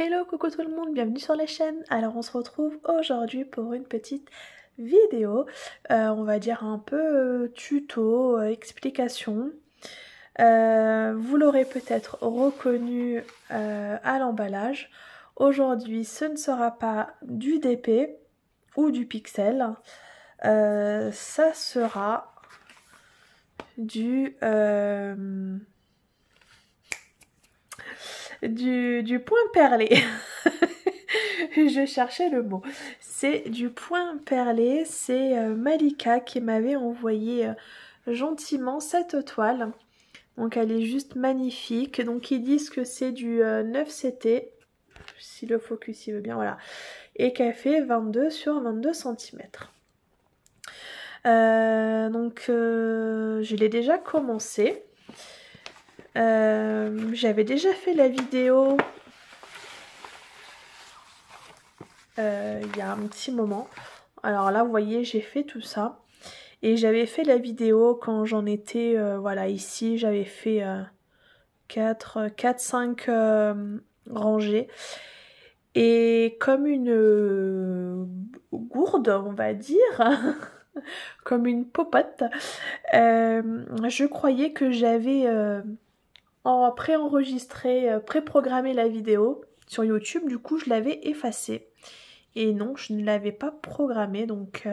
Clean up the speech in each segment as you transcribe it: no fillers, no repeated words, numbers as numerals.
Hello, coucou tout le monde, bienvenue sur la chaîne. Alors on se retrouve aujourd'hui pour une petite vidéo, on va dire un peu tuto, explication. Vous l'aurez peut-être reconnu à l'emballage. Aujourd'hui ce ne sera pas du DP ou du pixel, ça sera du point perlé. Je cherchais le mot. C'est du point perlé. C'est Malika qui m'avait envoyé gentiment cette toile. Donc elle est juste magnifique. Donc ils disent que c'est du 9CT. Si le focus il veut bien, voilà. Et qu'elle fait 22 sur 22 cm. Je l'ai déjà commencé. J'avais déjà fait la vidéo il y a un petit moment. Alors là vous voyez j'ai fait tout ça et j'avais fait la vidéo quand j'en étais voilà, ici j'avais fait 4-5 rangées et comme une gourde on va dire comme une popote, je croyais que j'avais préenregistré, préprogrammé la vidéo sur YouTube, du coup je l'avais effacée. Et non, je ne l'avais pas programmé, donc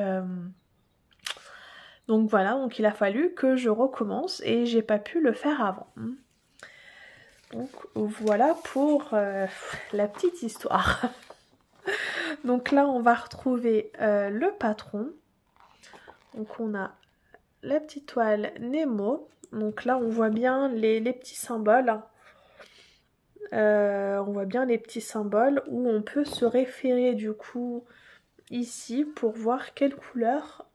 voilà, donc il a fallu que je recommence et j'ai pas pu le faire avant. Donc voilà pour la petite histoire. Donc là, on va retrouver le patron. Donc on a la petite toile Nemo. Donc là, on voit bien les petits symboles. On voit bien les petits symboles où on peut se référer du coup ici pour voir quelle couleur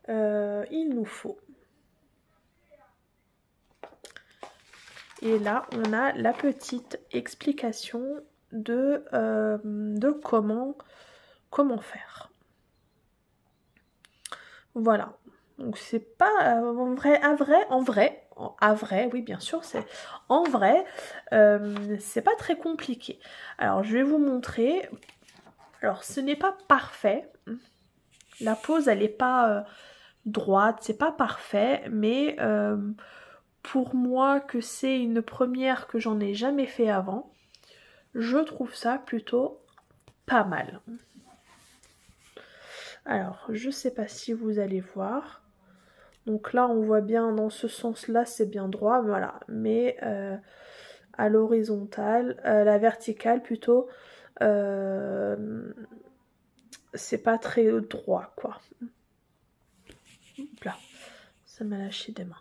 il nous faut. Et là on a la petite explication de comment faire. Voilà, donc c'est pas en vrai, oui bien sûr, c'est en vrai, c'est pas très compliqué. Alors je vais vous montrer. Alors ce n'est pas parfait, la pose elle n'est pas droite, c'est pas parfait, mais pour moi que c'est une première que j'en ai jamais fait avant, je trouve ça plutôt pas mal. Alors je sais pas si vous allez voir. Donc là on voit bien dans ce sens là c'est bien droit, voilà, mais à l'horizontale, la verticale plutôt, c'est pas très droit quoi. Là, ça m'a lâché des mains.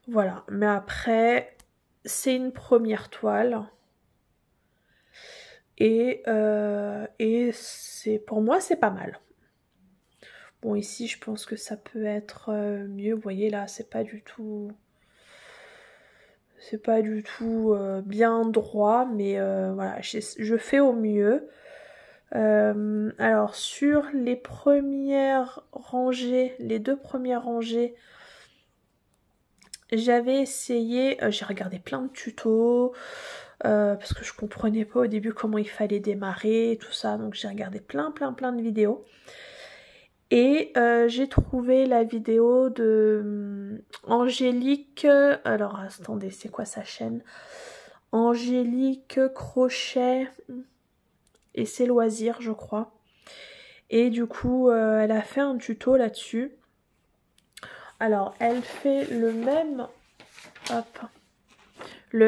Voilà, mais après c'est une première toile et c'est, pour moi c'est pas mal. Bon ici je pense que ça peut être mieux, vous voyez là c'est pas du tout bien droit, mais voilà, je fais au mieux. Alors sur les premières rangées, les deux premières rangées, j'avais essayé, j'ai regardé plein de tutos parce que je comprenais pas au début comment il fallait démarrer et tout ça, donc j'ai regardé plein de vidéos. Et j'ai trouvé la vidéo de Angélique, alors attendez, c'est quoi sa chaîne? Angélique Crochet et ses loisirs, je crois. Et du coup, elle a fait un tuto là-dessus. Alors, elle fait le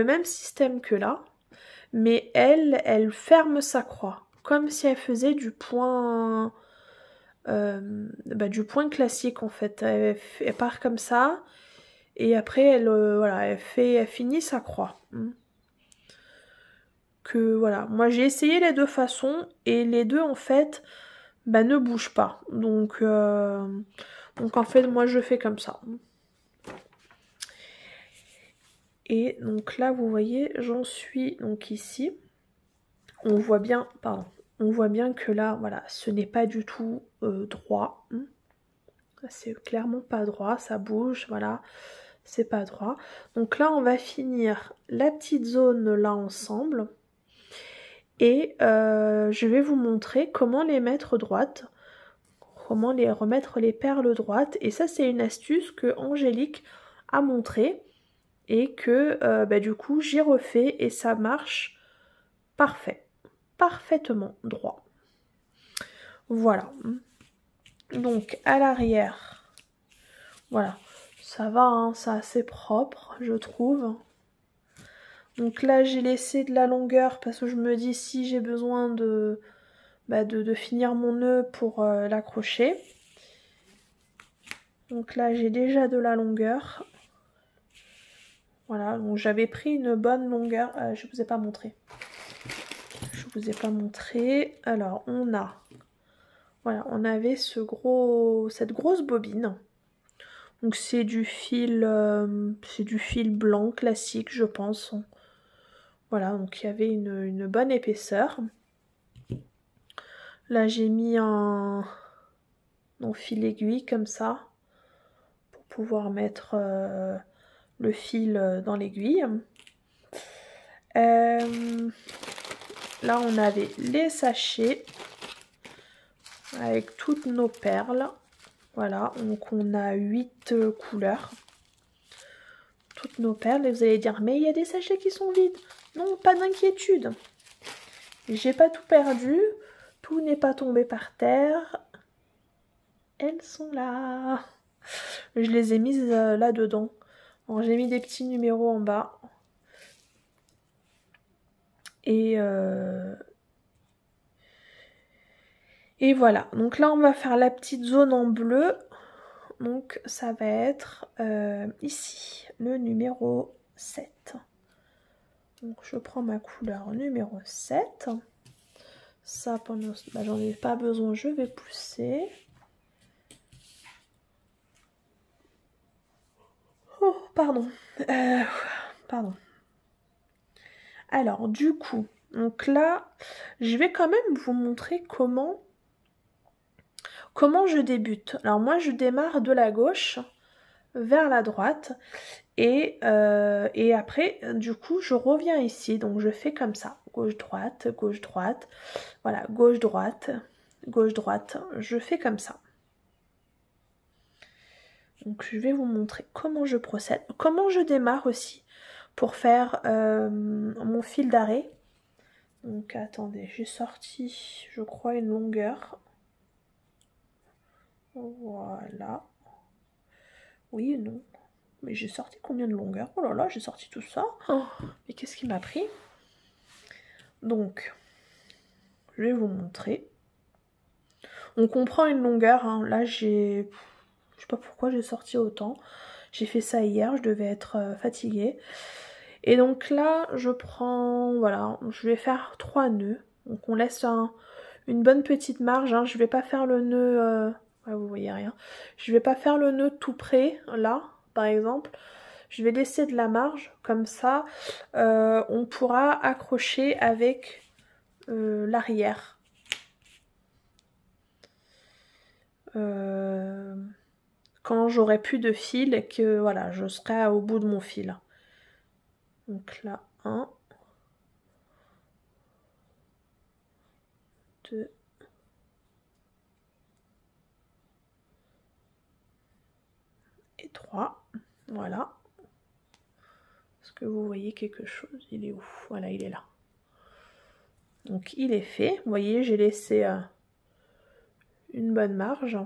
même système que là, mais elle ferme sa croix, comme si elle faisait du point... du point classique en fait. Elle part comme ça et après elle voilà, elle finit sa croix. Que voilà, moi j'ai essayé les deux façons et les deux en fait ne bougent pas. Donc en fait moi je fais comme ça. Et donc là vous voyez j'en suis donc ici. On voit bien, on voit bien que là voilà ce n'est pas du tout droit. C'est clairement pas droit, ça bouge, voilà, c'est pas droit. Donc là, on va finir la petite zone là ensemble. Et je vais vous montrer comment les mettre droites, comment les remettre les perles droites. Et ça, c'est une astuce que Angélique a montrée et que du coup j'ai refait et ça marche parfait, parfaitement droit. Voilà. Donc à l'arrière, voilà, ça va, hein, c'est assez propre, je trouve. Donc là, j'ai laissé de la longueur parce que je me dis si j'ai besoin de finir mon nœud pour l'accrocher. Donc là, j'ai déjà de la longueur. Voilà, donc j'avais pris une bonne longueur. Je vous ai pas montré. Je vous ai pas montré. Alors, on a... Voilà, on avait cette grosse bobine. Donc c'est du fil blanc classique, je pense. Voilà, donc il y avait une bonne épaisseur. Là, j'ai mis un fil aiguille comme ça pour pouvoir mettre le fil dans l'aiguille. Là, on avait les sachets avec toutes nos perles. Voilà, donc on a 8 couleurs. Toutes nos perles. Et vous allez dire, mais il y a des sachets qui sont vides. Non, pas d'inquiétude. J'ai pas tout perdu. Tout n'est pas tombé par terre. Elles sont là. Je les ai mises là-dedans. J'ai mis des petits numéros en bas. Et voilà. Donc là, on va faire la petite zone en bleu. Donc ça va être ici, le numéro 7. Donc je prends ma couleur numéro 7. Ça, j'en ai pas besoin, je vais pousser. Oh, pardon. Pardon. Alors, du coup, donc là, je vais quand même vous montrer comment je débute. Alors moi, je démarre de la gauche vers la droite. Et après, du coup, je reviens ici. Donc, je fais comme ça. Gauche-droite, gauche-droite. Voilà, gauche-droite, gauche-droite. Je fais comme ça. Donc, je vais vous montrer comment je procède. Comment je démarre aussi pour faire mon fil d'arrêt. Donc, attendez, j'ai sorti, je crois, une longueur. Voilà. Oui et non. Mais j'ai sorti combien de longueur? Oh là là, j'ai sorti tout ça. Oh, mais qu'est-ce qui m'a pris? Donc, je vais vous montrer. On comprend une longueur. Hein. Là, je sais pas pourquoi j'ai sorti autant. J'ai fait ça hier, je devais être fatiguée. Et donc là, je prends, voilà, je vais faire 3 nœuds. Donc on laisse une bonne petite marge. Hein. Je vais pas faire le nœud... Ouais, vous voyez rien. Je vais pas faire le nœud tout près, là, par exemple. Je vais laisser de la marge, comme ça, on pourra accrocher avec l'arrière. Quand j'aurai plus de fil et que, voilà, je serai au bout de mon fil. Donc là, 1, 2, et 3. Voilà. Est-ce que vous voyez quelque chose? Il est où? Voilà, il est là. Donc il est fait. Vous voyez, j'ai laissé une bonne marge.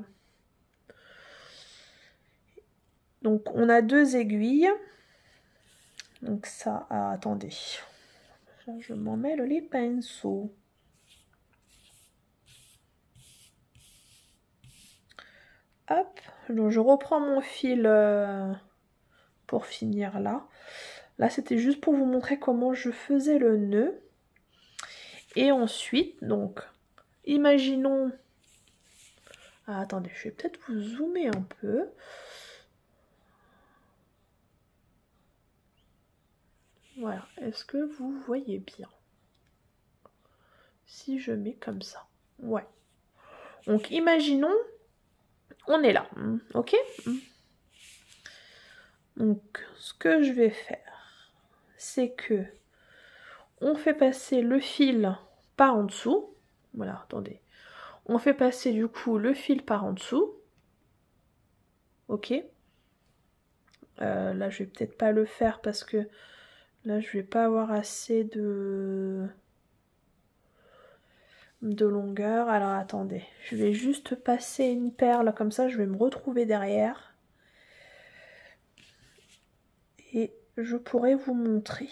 Donc on a 2 aiguilles. Donc ça, attendez. Là, je m'en mêle les pinceaux. Hop, donc je reprends mon fil pour finir là. Là, c'était juste pour vous montrer comment je faisais le nœud. Et ensuite, donc, imaginons... Ah, attendez, je vais peut-être vous zoomer un peu. Voilà, est-ce que vous voyez bien? Si je mets comme ça. Ouais. Donc, imaginons, on est là, ok? Donc, ce que je vais faire, c'est que on fait passer le fil par en dessous. Voilà, attendez. On fait passer du coup le fil par en dessous. Ok. Là, je vais peut-être pas le faire parce que là, je vais pas avoir assez de longueur. Alors, attendez. Je vais juste passer une perle comme ça. Je vais me retrouver derrière. Et je pourrais vous montrer.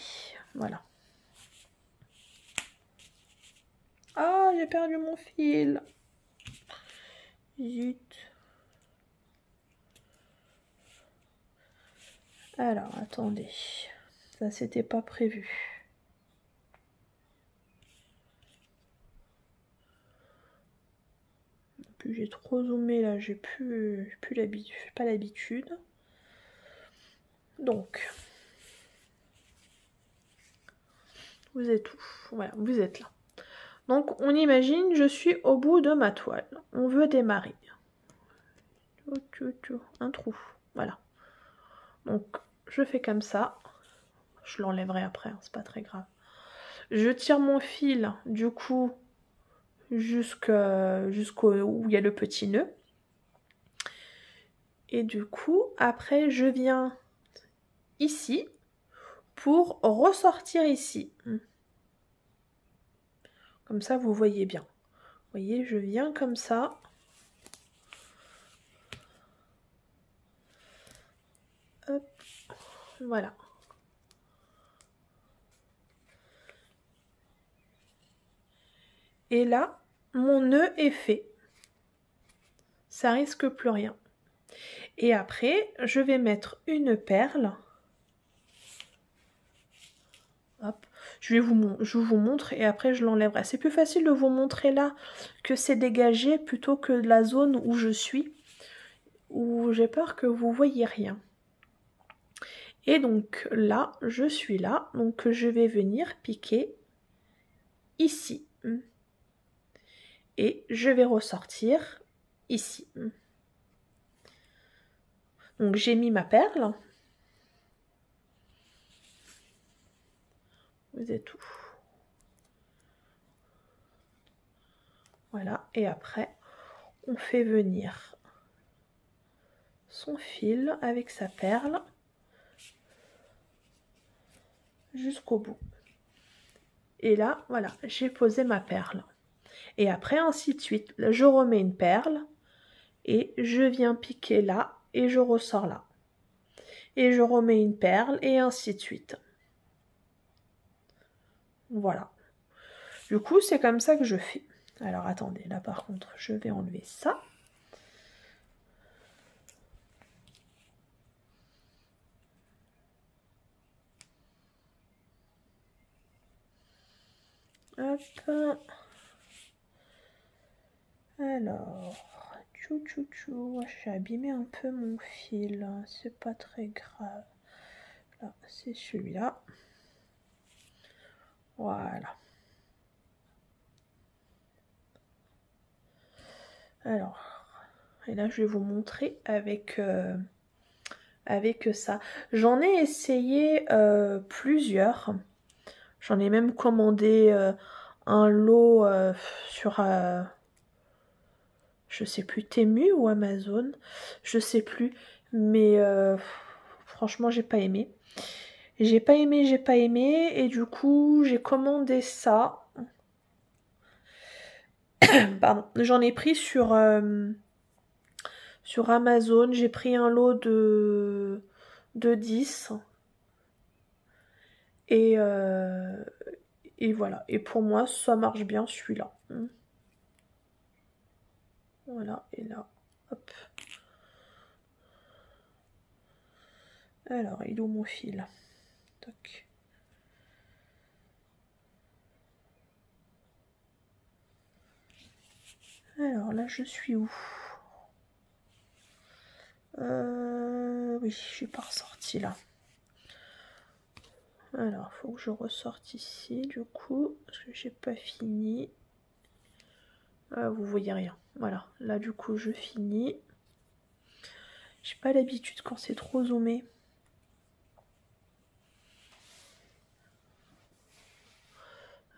Voilà. Ah, j'ai perdu mon fil. Zut. Alors, attendez. Ça, c'était pas prévu. Puis j'ai trop zoomé là, j'ai plus l'habitude, pas l'habitude. Donc, vous êtes où? Voilà, vous êtes là. Donc, on imagine, je suis au bout de ma toile. On veut démarrer. Un trou. Voilà. Donc, je fais comme ça. Je l'enlèverai après, hein, c'est pas très grave. Je tire mon fil, du coup, jusqu'au où il y a le petit nœud. Et du coup, après, je viens ici pour ressortir ici. Comme ça, vous voyez bien. Vous voyez, je viens comme ça. Hop, voilà. Et là, mon nœud est fait. Ça risque plus rien. Et après, je vais mettre une perle. Hop. Je vous montre et après je l'enlèverai. C'est plus facile de vous montrer là que c'est dégagé plutôt que de la zone où je suis, où j'ai peur que vous voyez rien. Et donc là, je suis là, donc je vais venir piquer ici. Et je vais ressortir ici. Donc j'ai mis ma perle. Vous êtes où? Voilà, et après, on fait venir son fil avec sa perle jusqu'au bout. Et là, voilà, j'ai posé ma perle. Et après, ainsi de suite, là, je remets une perle et je viens piquer là et je ressors là. Et je remets une perle et ainsi de suite. Voilà. Du coup, c'est comme ça que je fais. Alors, attendez, là par contre, je vais enlever ça. Hop. Alors, j'ai abîmé un peu mon fil, c'est pas très grave. Là, c'est celui-là. Voilà. Alors, et là, je vais vous montrer avec ça. J'en ai essayé plusieurs. J'en ai même commandé un lot sur... je sais plus, Temu ou Amazon, je sais plus, mais franchement j'ai pas aimé. J'ai pas aimé, et du coup j'ai commandé ça. Pardon, j'en ai pris sur Amazon, j'ai pris un lot de 10. Et voilà, et pour moi ça marche bien celui-là. Voilà, et là, hop. Alors, il est où mon fil? Toc. Alors là, je suis où? Oui, je suis pas ressortie là. Alors, faut que je ressorte ici, du coup, parce que j'ai pas fini. Vous voyez rien. Voilà, là, du coup, je finis. J'ai pas l'habitude quand c'est trop zoomé.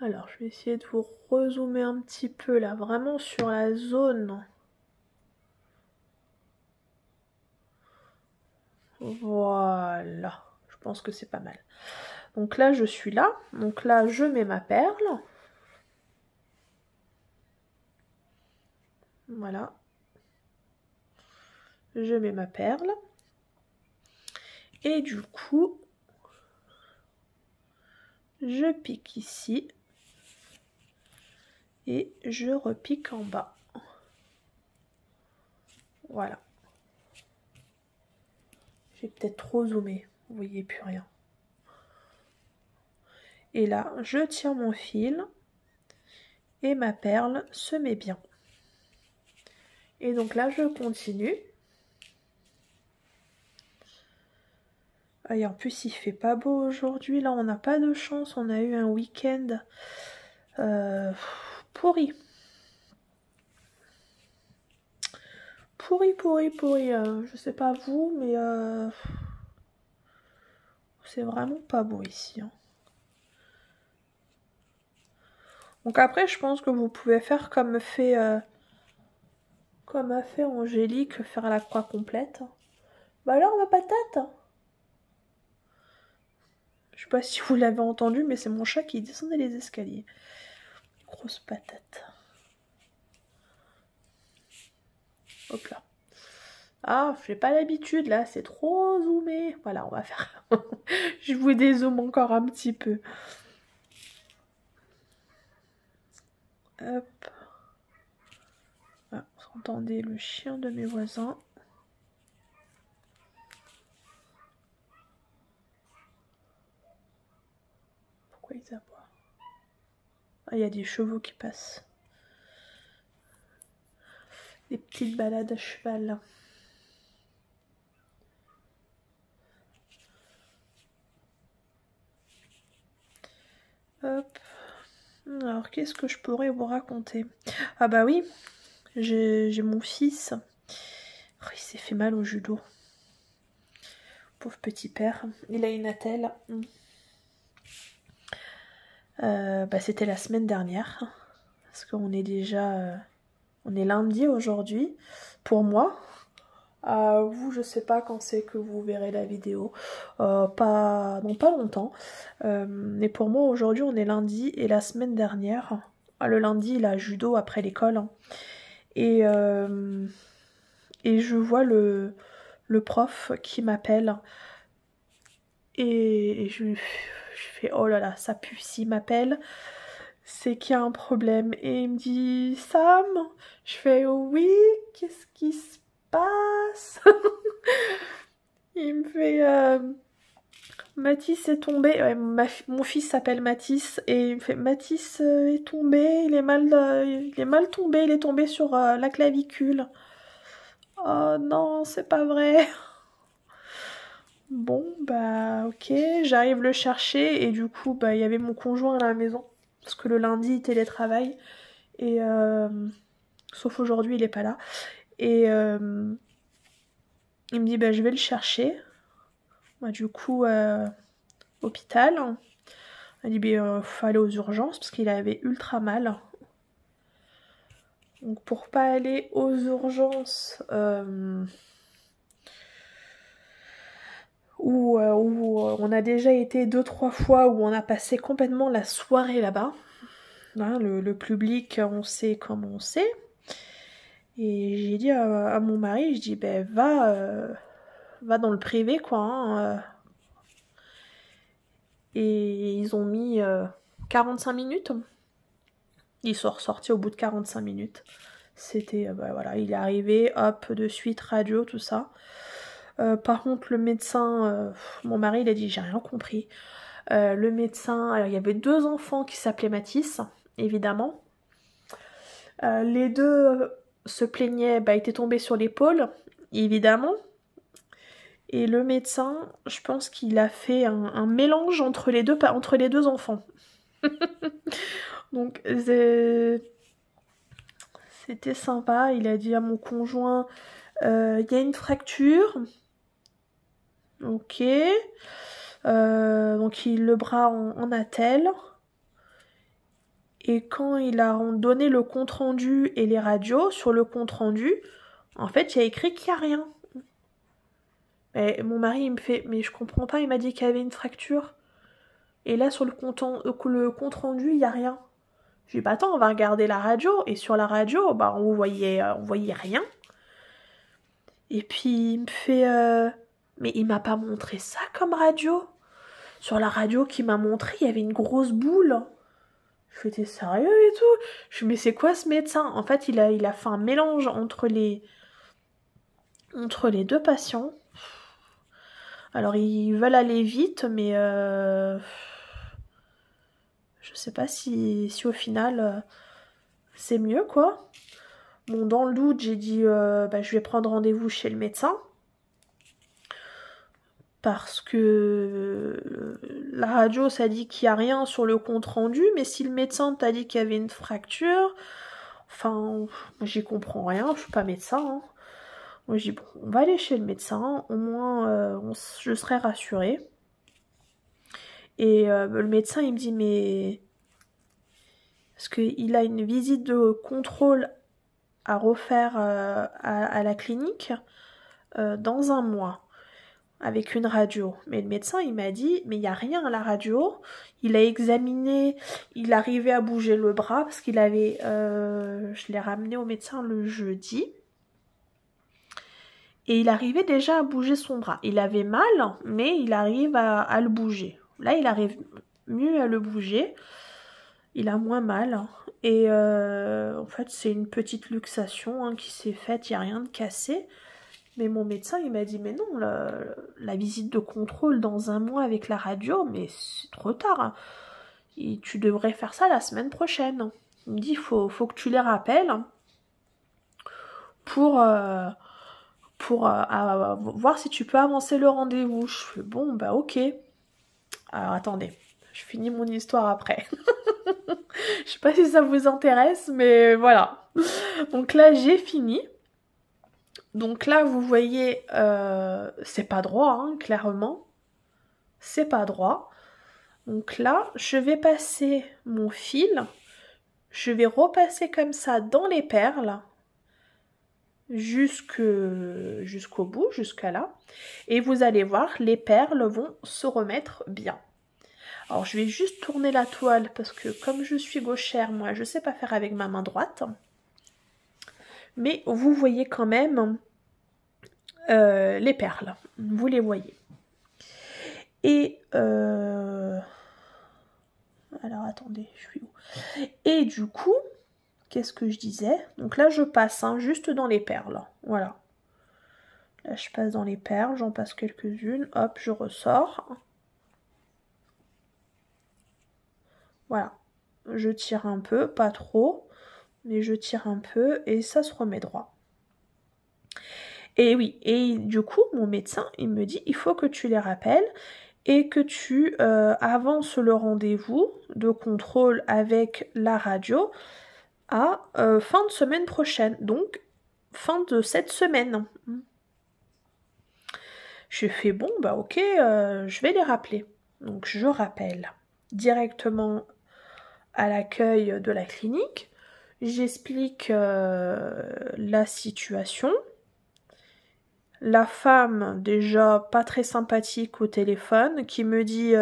Alors, je vais essayer de vous rezoomer un petit peu là, vraiment sur la zone. Voilà, je pense que c'est pas mal. Donc là, je suis là. Donc là, je mets ma perle. Voilà. Je mets ma perle. Et du coup, je pique ici. Et je repique en bas. Voilà. J'ai peut-être trop zoomé. Vous voyez plus rien. Et là, je tire mon fil. Et ma perle se met bien. Et donc là, je continue. Et en plus, il fait pas beau aujourd'hui. Là, on n'a pas de chance. On a eu un week-end pourri. Pourri. Je sais pas vous, mais c'est vraiment pas beau ici. Hein. Donc après, je pense que vous pouvez faire comme a fait Angélique, faire la croix complète. Bah alors, ma patate. Je sais pas si vous l'avez entendu, mais c'est mon chat qui descendait les escaliers. Grosse patate. Hop là. Ah, j'ai pas l'habitude là, c'est trop zoomé. Voilà, on va faire. Je vous dézoome encore un petit peu. Hop. Ah, vous entendez le chien de mes voisins. Pourquoi ils aboient? Ah, il y a des chevaux qui passent. Des petites balades à cheval. Hop. Alors, qu'est-ce que je pourrais vous raconter? Ah bah oui, j'ai mon fils. Oh, il s'est fait mal au judo. Pauvre petit père. Il a une attelle. Bah, c'était la semaine dernière. Parce qu'on est déjà... on est lundi aujourd'hui. Pour moi. Vous, je sais pas quand c'est que vous verrez la vidéo. Dans pas longtemps. Mais pour moi, aujourd'hui, on est lundi. Et la semaine dernière... le lundi, il a judo après l'école. Hein. Et je vois le prof qui m'appelle. Et je fais oh là là, ça pue, s'il m'appelle, c'est qu'il y a un problème. Et il me dit Sam, je fais oui, qu'est-ce qui se passe? Il me fait Mathis est tombé. Ouais, mon fils s'appelle Mathis et il me fait Mathis est tombé, il est mal tombé, il est tombé sur la clavicule. Oh non, c'est pas vrai. Bon, bah ok, j'arrive le chercher et du coup, bah il y avait mon conjoint à la maison. Parce que le lundi, il télétravaille. Et sauf aujourd'hui, il est pas là. Et il me dit, bah je vais le chercher. Bah, du coup, hôpital. Il dit, bah faut aller aux urgences parce qu'il avait ultra mal. Donc pour pas aller aux urgences... où on a déjà été 2-3 fois, où on a passé complètement la soirée là-bas. Hein, le public, on sait comme on sait. Et j'ai dit à mon mari, je dis, ben va dans le privé, quoi. Hein. Et ils ont mis 45 minutes. Ils sont ressortis au bout de 45 minutes. C'était, voilà, il est arrivé, hop, de suite, radio, tout ça. Par contre, le médecin, mon mari, il a dit, j'ai rien compris. Le médecin, alors il y avait 2 enfants qui s'appelaient Mathis, évidemment. Les 2 se plaignaient, étaient tombés sur l'épaule, évidemment. Et le médecin, je pense qu'il a fait un mélange entre les deux enfants. Donc c'était sympa. Il a dit à mon conjoint, il y a une fracture. Ok. Donc le bras en attelle. Et quand il a donné le compte-rendu et les radios, sur le compte-rendu, en fait, il y a écrit qu'il n'y a rien. Et mon mari, il me fait, mais je comprends pas, il m'a dit qu'il y avait une fracture. Et là, sur le compte-rendu, il n'y a rien. Je lui dis, bah attends, on va regarder la radio. Et sur la radio, bah, on voyait rien. Et puis, il me fait, mais il m'a pas montré ça comme radio. Sur la radio qu'il m'a montré, il y avait une grosse boule. Je fais, t'es sérieux et tout? Je lui dis, mais c'est quoi ce médecin? En fait, il a fait un mélange entre les deux patients. Alors, ils veulent aller vite, mais je sais pas si au final, c'est mieux, quoi. Bon, dans le doute, j'ai dit, je vais prendre rendez-vous chez le médecin. Parce que la radio, ça dit qu'il n'y a rien sur le compte-rendu, mais si le médecin t'a dit qu'il y avait une fracture, enfin, moi, j'y comprends rien, je suis pas médecin, hein. Moi, je dis, bon, on va aller chez le médecin, au moins, je serai rassurée. Et le médecin, il me dit, mais... Parce qu'il a une visite de contrôle à refaire à la clinique dans un mois. Avec une radio. Mais le médecin, il m'a dit, mais il n'y a rien à la radio. Il a examiné, il arrivait à bouger le bras parce qu'il avait... je l'ai ramené au médecin le jeudi. Et il arrivait déjà à bouger son bras. Il avait mal, mais il arrive à le bouger. Là, il arrive mieux à le bouger. Il a moins mal. Et en fait, c'est une petite luxation qui s'est faite. Il n'y a rien de cassé. Mais mon médecin, il m'a dit, mais non, la visite de contrôle dans un mois avec la radio, mais c'est trop tard. Tu devrais faire ça la semaine prochaine. Il me dit, faut que tu les rappelles pour voir si tu peux avancer le rendez-vous. Je fais, bon, bah ok. Alors, attendez, je finis mon histoire après. Je sais pas si ça vous intéresse, mais voilà. Donc là, j'ai fini. Donc là, vous voyez, c'est pas droit, hein, clairement. C'est pas droit. Donc là, je vais passer mon fil. Je vais repasser comme ça dans les perles. Jusqu'au bout, jusqu'à là. Et vous allez voir, les perles vont se remettre bien. Alors, je vais juste tourner la toile parce que comme je suis gauchère, moi, je sais pas faire avec ma main droite. Mais vous voyez quand même... les perles, vous les voyez. Et alors attendez, je suis où? Et du coup, qu'est-ce que je disais? Donc là, je passe juste dans les perles. Voilà. Là, je passe dans les perles, j'en passe quelques-unes. Hop, je ressors. Voilà. Je tire un peu, pas trop, mais je tire un peu et ça se remet droit. Et oui, et du coup, mon médecin, il me dit, il faut que tu les rappelles et que tu avances le rendez-vous de contrôle avec la radio à fin de semaine prochaine, donc fin de cette semaine. J'ai fait, bon, bah ok, je vais les rappeler. Donc je rappelle directement à l'accueil de la clinique, j'explique la situation. La femme, déjà pas très sympathique au téléphone, qui me dit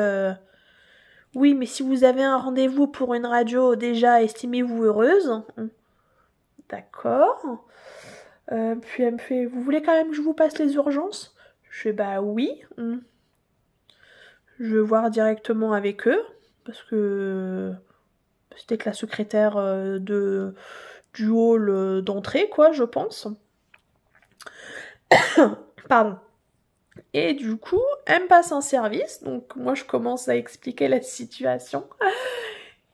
oui, mais si vous avez un rendez-vous pour une radio, déjà, estimez-vous heureuse. D'accord. Puis elle me fait, vous voulez quand même que je vous passe les urgences? Je fais, bah oui. Je vais voir directement avec eux, parce que c'était que la secrétaire du hall d'entrée, quoi, je pense. Pardon. Et du coup, elle me passe un service, donc moi je commence à expliquer la situation.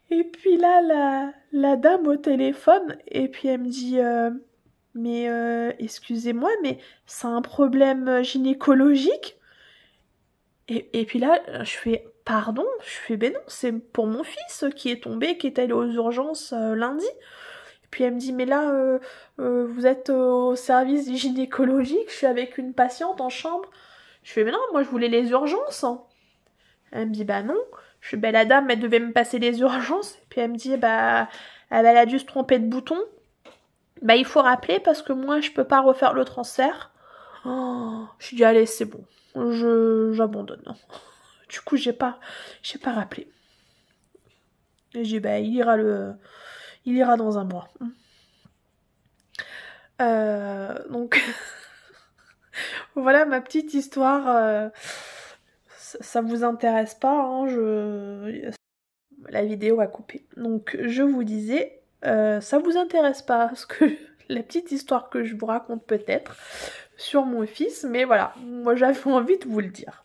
Et puis là, la dame au téléphone, et puis elle me dit mais excusez-moi, mais c'est un problème gynécologique? Et puis là, je fais pardon? Je fais ben non, c'est pour mon fils qui est tombé, qui est allé aux urgences lundi. Puis elle me dit, mais là, vous êtes au service gynécologique, je suis avec une patiente en chambre. Je fais, mais non, moi je voulais les urgences. Elle me dit, bah non. Ben, la dame, elle devait me passer les urgences. Et puis elle me dit, bah, elle a dû se tromper de bouton. Bah, il faut rappeler parce que moi, je peux pas refaire le transfert. Oh, je dis, allez, c'est bon. J'abandonne. Du coup, j'ai pas rappelé. Et j'ai dit, bah, il ira dans un mois. Donc, voilà ma petite histoire. Ça vous intéresse pas, hein, la vidéo a coupé. Donc, je vous disais, ça vous intéresse pas, parce que la petite histoire que je vous raconte peut-être sur mon fils, mais voilà, moi j'avais envie de vous le dire.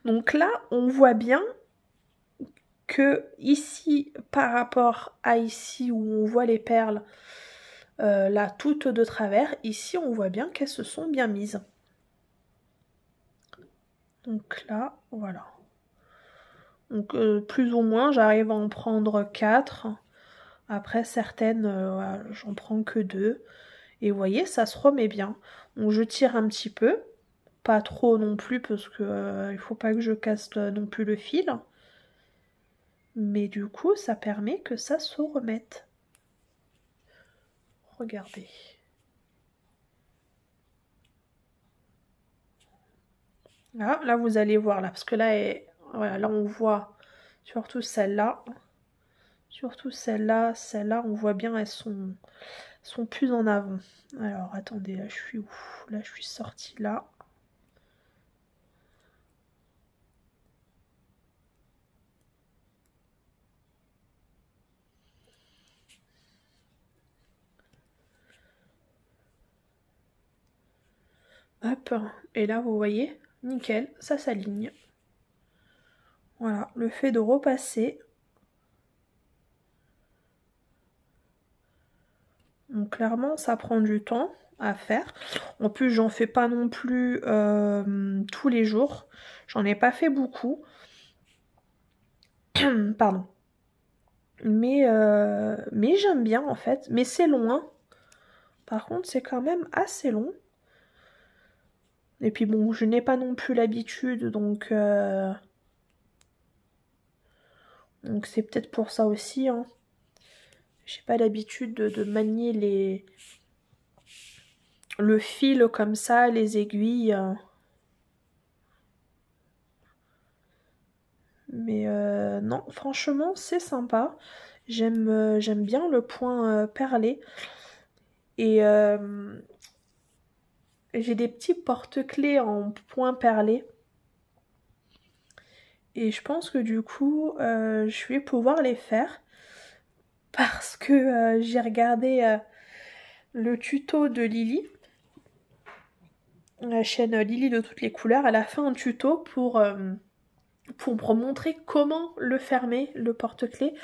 Donc là, on voit bien que ici, par rapport à ici où on voit les perles, là, toutes de travers, ici on voit bien qu'elles se sont bien mises. Donc là, voilà. Donc plus ou moins, j'arrive à en prendre 4. Après, certaines, voilà, j'en prends que 2. Et vous voyez, ça se remet bien. Donc je tire un petit peu. Pas trop non plus, parce que il faut pas que je casse non plus le fil. Mais du coup, ça permet que ça se remette. Regardez. Là vous allez voir, là, parce que là, voilà, là on voit surtout celle-là. Surtout celle-là, on voit bien, elles sont plus en avant. Alors, attendez, là, je suis où? Là, je suis sortie là. Hop, et là, vous voyez, nickel, ça s'aligne. Voilà, le fait de repasser. Donc, clairement, ça prend du temps à faire. En plus, j'en fais pas non plus tous les jours. J'en ai pas fait beaucoup. Pardon. Mais j'aime bien, en fait. Mais c'est long, hein. Par contre, c'est quand même assez long. Et puis bon, je n'ai pas non plus l'habitude, donc c'est peut-être pour ça aussi, hein. J'ai pas l'habitude de manier le fil comme ça, les aiguilles. Mais non, franchement, c'est sympa. J'aime bien le point perlé. Et j'ai des petits porte-clés en point perlé. Et je pense que du coup, je vais pouvoir les faire. Parce que j'ai regardé le tuto de Lily. La chaîne Lily de toutes les couleurs. Elle a fait un tuto pour me montrer comment le fermer, le porte-clés.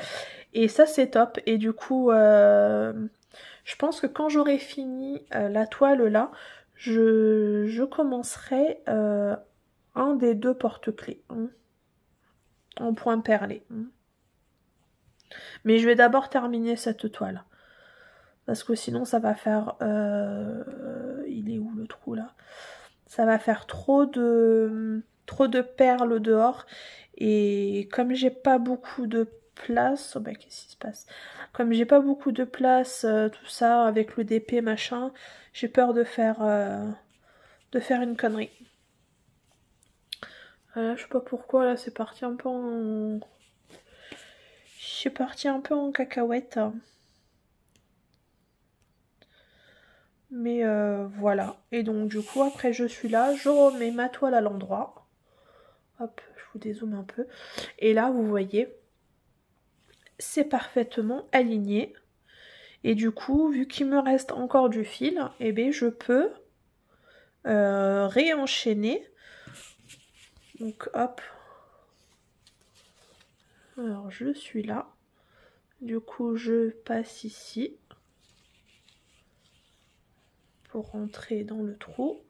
Et ça, c'est top. Et du coup, je pense que quand j'aurai fini la toile là, je commencerai un des 2 porte-clés en point perlé. Mais je vais d'abord terminer cette toile. Parce que sinon ça va faire... il est où le trou là? Ça va faire trop de perles dehors. Et comme j'ai pas beaucoup de place... Oh bah qu'est-ce qui se passe? Comme j'ai pas beaucoup de place, tout ça, avec le DP machin, j'ai peur de faire une connerie. Je sais pas pourquoi là c'est parti un peu en... C'est parti un peu en cacahuète. Mais voilà. Et donc du coup après je suis là, je remets ma toile à l'endroit. Hop, je vous dézoome un peu. Et là vous voyez, c'est parfaitement aligné. Et du coup, vu qu'il me reste encore du fil, eh bien je peux réenchaîner. Donc hop. Alors je suis là. Du coup je passe ici. Pour rentrer dans le trou.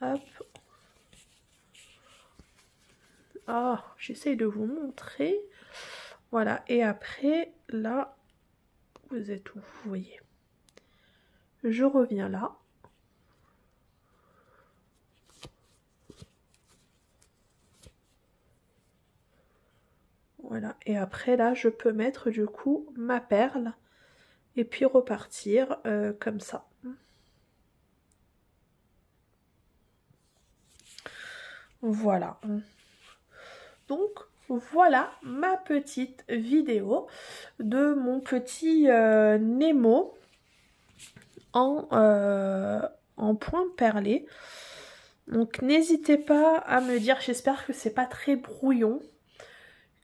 Hop. Ah, j'essaye de vous montrer. Voilà, et après, là, vous êtes où? Vous voyez. Je reviens là. Voilà, et après là je peux mettre du coup ma perle et puis repartir comme ça. Voilà. Donc voilà ma petite vidéo de mon petit Nemo en point perlé. Donc n'hésitez pas à me dire, j'espère que c'est pas très brouillon,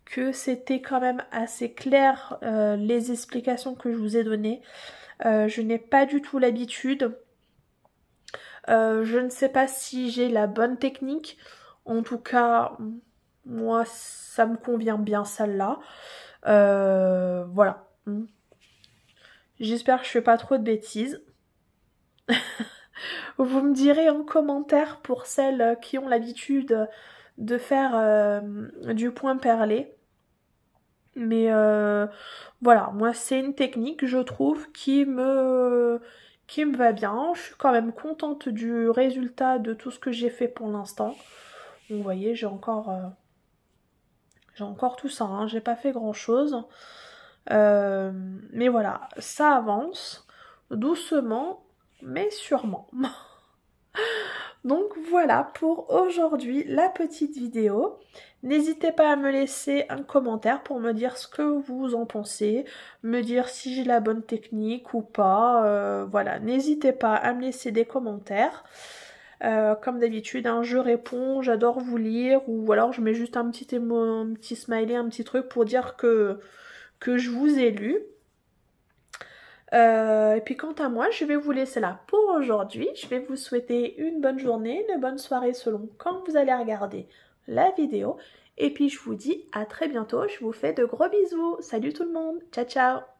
que c'était quand même assez clair les explications que je vous ai données. Je n'ai pas du tout l'habitude. Je ne sais pas si j'ai la bonne technique. En tout cas, moi, ça me convient bien celle-là. Voilà. J'espère que je fais pas trop de bêtises. Vous me direz en commentaire pour celles qui ont l'habitude de faire du point perlé. Mais voilà, moi c'est une technique, je trouve, qui me va bien. Je suis quand même contente du résultat de tout ce que j'ai fait pour l'instant. Vous voyez, j'ai encore tout ça, hein, j'ai pas fait grand chose. Mais voilà, ça avance doucement, mais sûrement. Donc voilà pour aujourd'hui la petite vidéo. N'hésitez pas à me laisser un commentaire pour me dire ce que vous en pensez, me dire si j'ai la bonne technique ou pas. Voilà, n'hésitez pas à me laisser des commentaires. Comme d'habitude, hein, je réponds, j'adore vous lire, ou alors je mets juste un petit un petit smiley, un petit truc pour dire que je vous ai lu. Et puis quant à moi, je vais vous laisser là pour aujourd'hui. Je vais vous souhaiter une bonne journée, une bonne soirée selon quand vous allez regarder la vidéo. Et puis je vous dis à très bientôt. Je vous fais de gros bisous. Salut tout le monde. Ciao ciao.